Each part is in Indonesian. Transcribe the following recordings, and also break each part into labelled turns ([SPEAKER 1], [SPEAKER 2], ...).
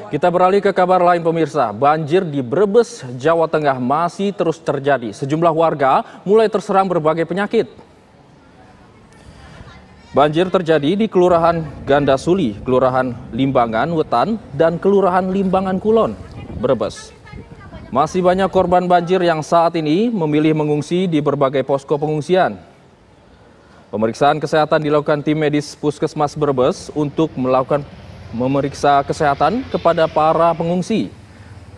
[SPEAKER 1] Kita beralih ke kabar lain pemirsa, banjir di Brebes, Jawa Tengah masih terus terjadi. Sejumlah warga mulai terserang berbagai penyakit. Banjir terjadi di Kelurahan Gandasuli, Kelurahan Limbangan Wetan, dan Kelurahan Limbangan Kulon, Brebes. Masih banyak korban banjir yang saat ini memilih mengungsi di berbagai posko pengungsian. Pemeriksaan kesehatan dilakukan tim medis Puskesmas Brebes untuk melakukan memeriksa kesehatan kepada para pengungsi.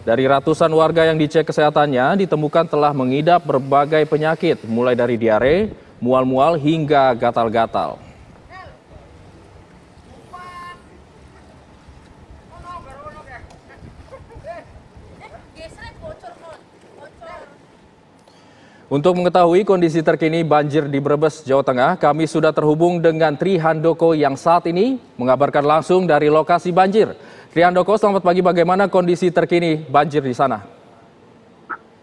[SPEAKER 1] Dari ratusan warga yang dicek kesehatannya ditemukan telah mengidap berbagai penyakit, mulai dari diare, mual-mual hingga gatal-gatal. Untuk mengetahui kondisi terkini banjir di Brebes, Jawa Tengah, kami sudah terhubung dengan Tri Handoko yang saat ini mengabarkan langsung dari lokasi banjir. Tri Handoko, selamat pagi. Bagaimana kondisi terkini banjir di sana?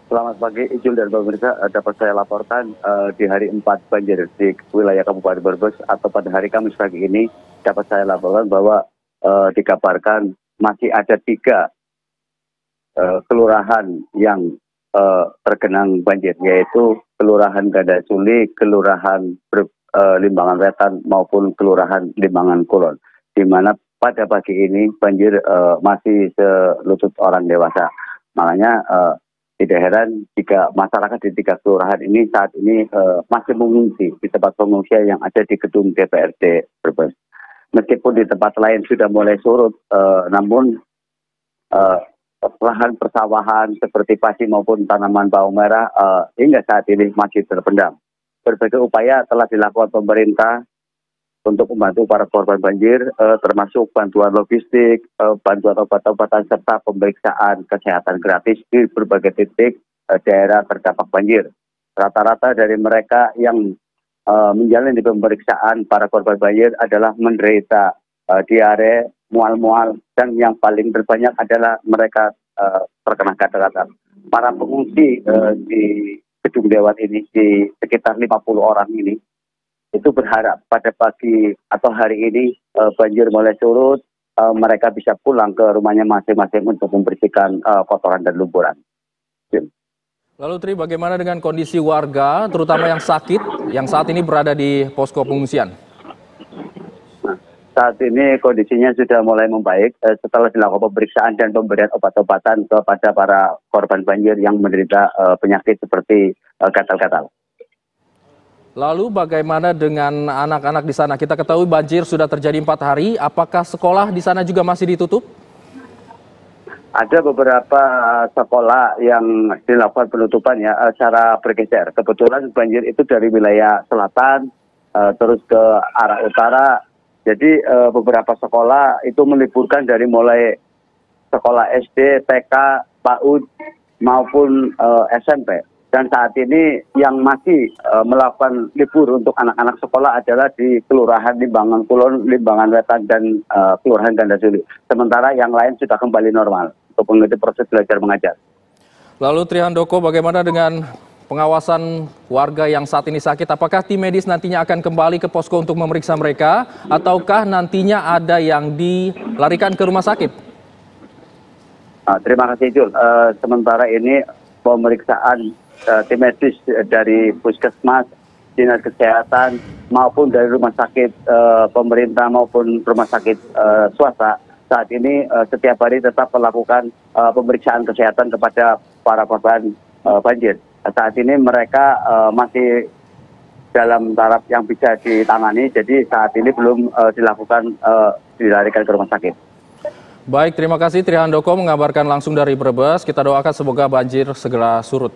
[SPEAKER 2] Selamat pagi, Ijul dan pemirsa. Dapat saya laporkan di hari 4 banjir di wilayah Kabupaten Brebes atau pada hari Kamis pagi ini dapat saya laporkan bahwa dikabarkan masih ada 3 kelurahan yang tergenang banjir, yaitu Kelurahan Gandasuli, Kelurahan Limbangan Wetan maupun Kelurahan Limbangan Kulon, di mana pada pagi ini banjir masih selutut orang dewasa. Makanya tidak heran jika masyarakat di 3 kelurahan ini saat ini masih mengungsi di tempat pengungsian yang ada di gedung DPRD Brebes. Meskipun di tempat lain sudah mulai surut, namun lahan persawahan seperti padi maupun tanaman bawang merah hingga saat ini masih terpendam. Berbagai upaya telah dilakukan pemerintah untuk membantu para korban banjir, termasuk bantuan logistik, bantuan obat-obatan, serta pemeriksaan kesehatan gratis di berbagai titik daerah terdampak banjir. Rata-rata dari mereka yang menjalani pemeriksaan para korban banjir adalah menderita diare, mual-mual, dan yang paling terbanyak adalah mereka terkena gatal-gatal. Para pengungsi di gedung dewan ini, di sekitar 50 orang ini, itu berharap pada pagi atau hari ini banjir mulai surut, mereka bisa pulang ke rumahnya masing-masing untuk membersihkan kotoran dan lumpuran.
[SPEAKER 1] Lalu Tri, bagaimana dengan kondisi warga, terutama yang sakit, yang saat ini berada di posko pengungsian?
[SPEAKER 2] Saat ini kondisinya sudah mulai membaik setelah dilakukan pemeriksaan dan pemberian obat-obatan kepada para korban banjir yang menderita penyakit seperti gatal-gatal.
[SPEAKER 1] Lalu bagaimana dengan anak-anak di sana? Kita ketahui banjir sudah terjadi 4 hari. Apakah sekolah di sana juga masih ditutup?
[SPEAKER 2] Ada beberapa sekolah yang dilakukan penutupan ya secara bergeser. Kebetulan banjir itu dari wilayah selatan terus ke arah utara. Jadi beberapa sekolah itu meliburkan dari mulai sekolah SD, TK, PAUD maupun SMP. Dan saat ini yang masih melakukan libur untuk anak-anak sekolah adalah di Kelurahan Limbangan Kulon, Limbangan Wetan, dan Kelurahan Gandasuli. Sementara yang lain sudah kembali normal untuk mengikuti proses belajar mengajar.
[SPEAKER 1] Lalu Tri Handoko, bagaimana dengan pengawasan warga yang saat ini sakit? Apakah tim medis nantinya akan kembali ke posko untuk memeriksa mereka, ataukah nantinya ada yang dilarikan ke rumah sakit?
[SPEAKER 2] Terima kasih, Jul. Sementara ini pemeriksaan tim medis dari Puskesmas, Dinas Kesehatan, maupun dari rumah sakit pemerintah maupun rumah sakit swasta, saat ini setiap hari tetap melakukan pemeriksaan kesehatan kepada para korban banjir. Saat ini mereka masih dalam taraf yang bisa ditangani, jadi saat ini belum dilakukan dilarikan ke rumah sakit.
[SPEAKER 1] Baik, terima kasih Tri Handoko mengabarkan langsung dari Brebes. Kita doakan semoga banjir segera surut.